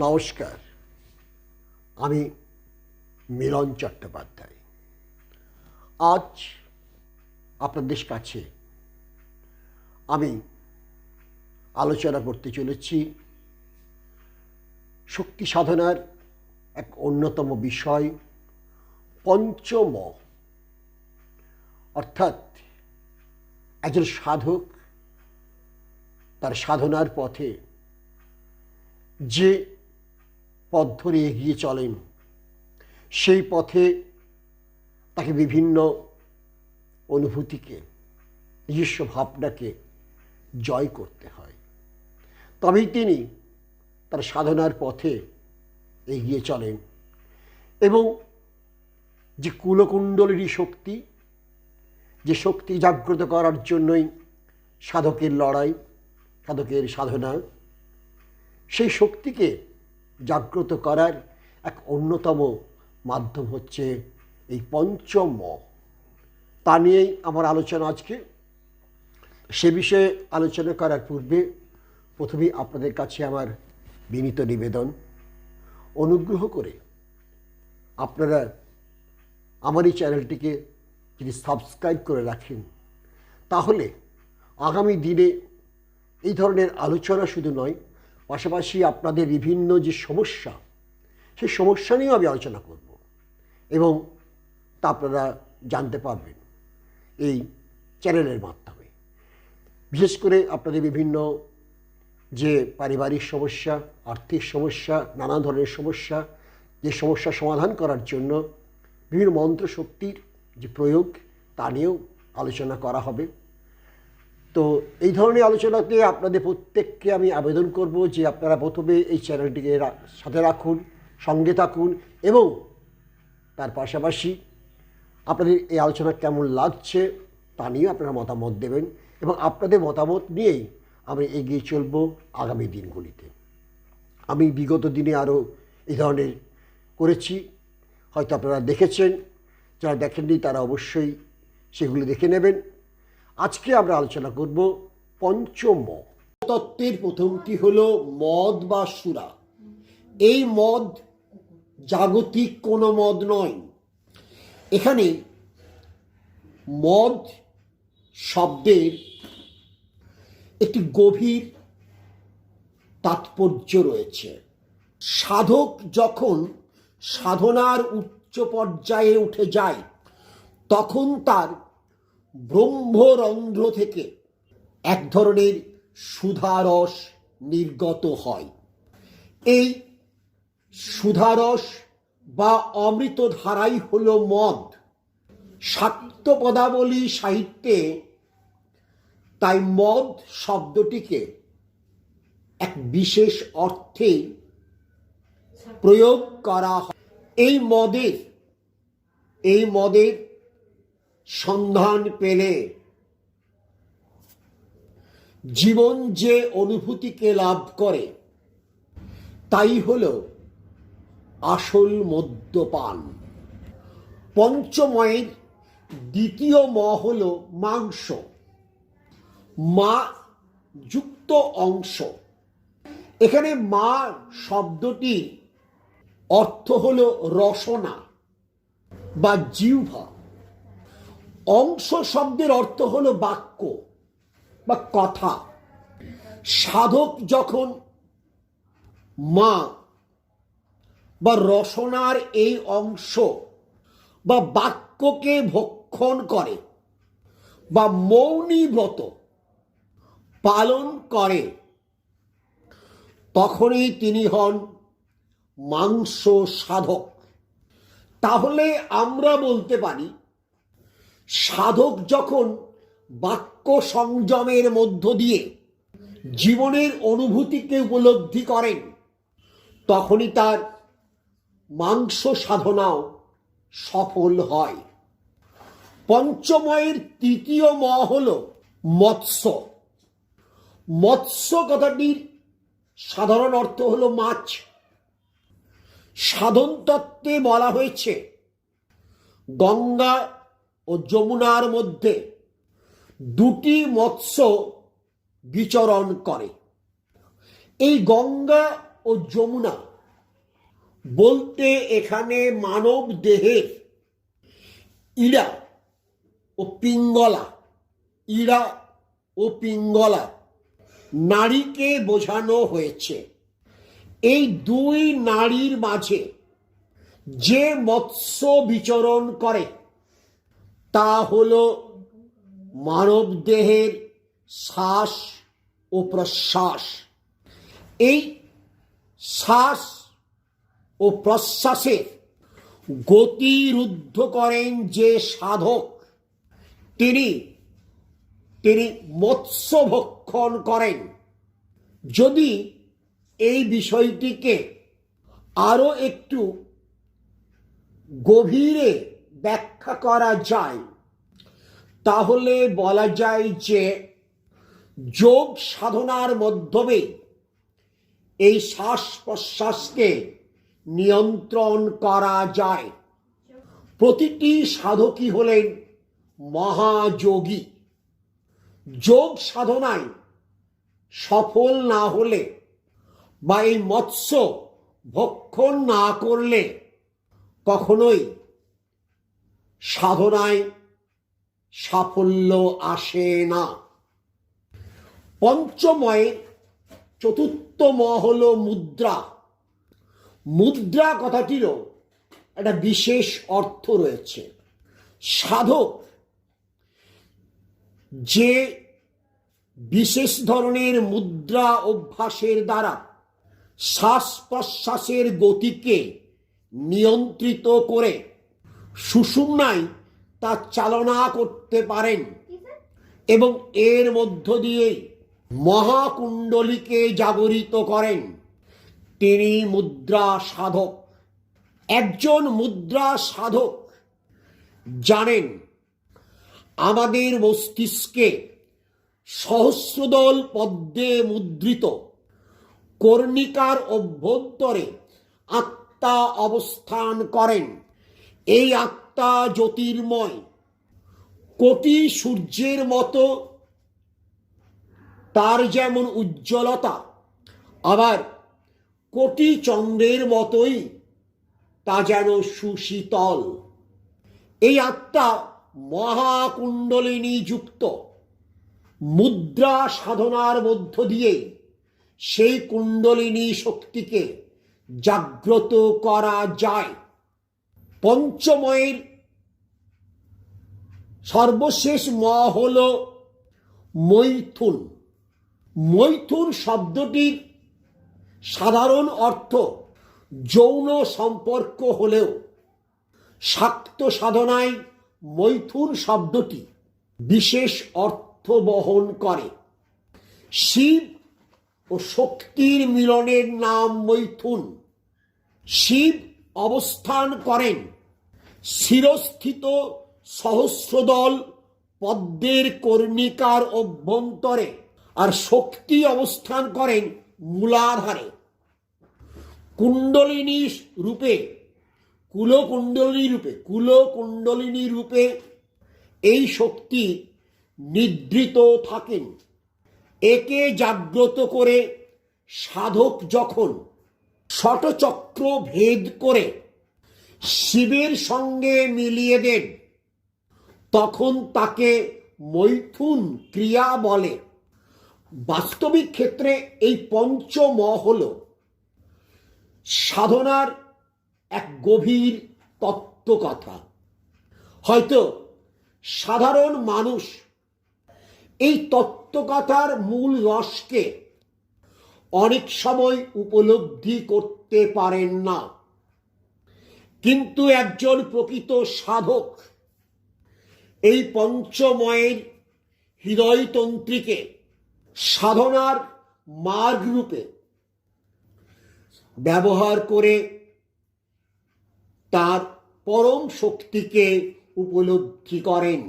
নমস্কার, আমি মিলন চট্টোপাধ্যায়। আজ আপনাদের কাছে আমি আলোচনা করতে চলেছি শক্তি সাধনার এক অন্যতম বিষয় পঞ্চম। অর্থাৎ একজন সাধক তার সাধনার পথে যে পথ ধরে এগিয়ে চলেন, সেই পথে তাকে বিভিন্ন অনুভূতিকে, নিজস্ব ভাবনাকে জয় করতে হয়। তবেই তিনি তার সাধনার পথে এগিয়ে চলেন এবং যে কুলকুণ্ডলিনী শক্তি, যে শক্তি জাগ্রত করার জন্যই সাধকের লড়াই, সাধকের সাধনা, সেই শক্তিকে জাগ্রত করার এক অন্যতম মাধ্যম হচ্ছে এই পঞ্চম। তা নিয়েই আমার আলোচনা আজকে। সে বিষয়ে আলোচনা করার পূর্বে প্রথমেই আপনাদের কাছে আমার বিনীত নিবেদন, অনুগ্রহ করে আপনারা আমার এই চ্যানেলটিকে যদি সাবস্ক্রাইব করে রাখেন, তাহলে আগামী দিনে এই ধরনের আলোচনা শুধু নয়, পাশাপাশি আপনাদের বিভিন্ন যে সমস্যা, সেই সমস্যা নিয়েও আমি আলোচনা করব এবং তা আপনারা জানতে পারবেন এই চ্যানেলের মাধ্যমে। বিশেষ করে আপনাদের বিভিন্ন যে পারিবারিক সমস্যা, আর্থিক সমস্যা, নানা ধরনের সমস্যা, যে সমস্যা সমাধান করার জন্য বিভিন্ন মন্ত্র শক্তির যে প্রয়োগ, তা নিয়েও আলোচনা করা হবে। তো এই ধরনের আলোচনাতে আপনাদের প্রত্যেককে আমি আবেদন করব যে আপনারা প্রথমে এই চ্যানেলটিকে সাথে রাখুন, সঙ্গে থাকুন এবং তার পাশাপাশি আপনাদের এই আলোচনা কেমন লাগছে তা নিয়েও আপনারা মতামত দেবেন এবং আপনাদের মতামত নিয়েই আমি এগিয়ে চলব আগামী দিনগুলিতে। আমি বিগত দিনে আরও এই ধরনের করেছি, হয়তো আপনারা দেখেছেন, যারা দেখেননি তারা অবশ্যই সেগুলি দেখে নেবেন। আজকে আমরা আলোচনা করব পঞ্চম তত্ত্বের প্রথমটি হলো মদ বা সুরা। এই মদ জাগতিক কোনো মদ নয়। এখানে মদ শব্দের একটি গভীর তাৎপর্য রয়েছে। সাধক যখন সাধনার উচ্চ পর্যায়ে উঠে যায়, তখন তার ব্রহ্মরন্ধ্র থেকে এক ধরনের সুধারস নির্গত হয়। এই সুধারস বা অমৃত ধারাই হল মদ। শাক্ত পদাবলী সাহিত্যে তাই মদ শব্দটিকে এক বিশেষ অর্থে প্রয়োগ করা হয়। এই মদের সন্ধান পেলে জীবন যে অনুভূতিকে লাভ করে, তাই হল আসল মদ্যপান। পঞ্চময়ের দ্বিতীয় ম হল মাংস, মা যুক্ত অংশ। এখানে মা শব্দটির অর্থ হল রসনা বা জিহ্বা। অংশ শব্দের অর্থ হল বাক্য বা কথা। সাধক যখন মা বা রসনার এই অংশ বা বাক্যকে ভক্ষণ করে বা মৌনী ব্রত পালন করে, তখনই তিনি হন মাংস সাধক। তাহলে আমরা বলতে পারি, সাধক যখন বাক্য সংযমের মধ্য দিয়ে জীবনের অনুভূতিকে উপলব্ধি করেন, তখনই তার মাংস সাধনাও সফল হয়। পঞ্চময়ের তৃতীয় ম হল মৎস্য। মৎস্য কথাটির সাধারণ অর্থ হল মাছ। সাধন তত্ত্বে বলা হয়েছে, গঙ্গা ও যমুনার মধ্যে দুটি মৎস্য বিচরণ করে। এই গঙ্গা ও যমুনা বলতে এখানে মানব দেহের ইড়া ও পিঙ্গলা, ইড়া ও পিঙ্গলা নাড়িকে বোঝানো হয়েছে। এই দুই নাড়ির মাঝে যে মৎস্য বিচরণ করে তা হল মানব দেহের শ্বাস ও প্রশ্বাস। এই শ্বাস ও প্রশ্বাসের গতি রুদ্ধ করেন যে সাধক, তিনি মৎস্য ভক্ষণ করেন। যদি এই বিষয়টিকে আরো একটু গভীরে ব্যাখ্যা করা যায় তাহলে বলা যায় যে যোগ সাধনার মাধ্যমে এই শ্বাস প্রশ্বাসকে নিয়ন্ত্রণ করা যায়। প্রতিটি সাধকই হলেন মহাযোগী। যোগ সাধনায় সফল না হলে বা এই মৎস্য ভক্ষণ না করলে কখনোই সাধনায় সাফল্য আসে না। পঞ্চময়ের চতুর্থ ম হল মুদ্রা। মুদ্রা কথাটিরও একটা বিশেষ অর্থ রয়েছে। সাধক যে বিশেষ ধরনের মুদ্রা অভ্যাসের দ্বারা শ্বাস প্রশ্বাসের গতিকে নিয়ন্ত্রিত করে সুষুম্নায় তা চালনা করতে পারেন এবং এর মধ্য দিয়ে মহাকুণ্ডলীকে জাগরিত করেন, তিনি মুদ্রা সাধক। একজন মুদ্রা সাধক জানেন আমাদের মস্তিষ্কে সহস্রদল পদ্মে মুদ্রিত কর্ণিকার অভ্যন্তরে আত্মা অবস্থান করেন। এই আত্মা জ্যোতির্ময়, কোটি সূর্যের মতো তার যেমন উজ্জ্বলতা, আবার কোটি চন্দ্রের মতোই তা যেন সুশীতল। এই আত্মা মহাকুণ্ডলিনী যুক্ত। মুদ্রা সাধনার মধ্য দিয়ে সেই কুণ্ডলিনী শক্তিকে জাগ্রত করা যায়। পঞ্চময়ের সর্বশেষ ম হল মৈথুন। মৈথুন শব্দটির সাধারণ অর্থ যৌন সম্পর্ক হলেও শাক্ত সাধনায় মৈথুন শব্দটি বিশেষ অর্থ বহন করে। শিব ও শক্তির মিলনের নাম মৈথুন। শিব অবস্থান করেন শিরস্থিত সহস্রদল পদ্মের কর্ণিকার অভ্যন্তরে, আর শক্তি অবস্থান করেন মূলাধারে। কুণ্ডলিনী রূপে কুলকুণ্ডলিনী রূপে এই শক্তি নিদ্রিত থাকেন। একে জাগ্রত করে সাধক যখন ষটচক্র ভেদ করে শিবের সঙ্গে মিলিয়ে দেন তখন তাকে মৈথুন ক্রিয়া বলে। বাস্তবিক ক্ষেত্রে এই পঞ্চম হল সাধনার এক গভীর তত্ত্বকথা। হয়তো সাধারণ মানুষ এই তত্ত্বকথার মূল রসকে অনেক সময় উপলব্ধি করতে পারেন না, কিন্তু একজন প্রকৃত সাধক এই পঞ্চময়ের হৃদয়তন্ত্রীকে সাধনার মার্গ রূপে ব্যবহার করে তার পরম শক্তিকে উপলব্ধি করেন।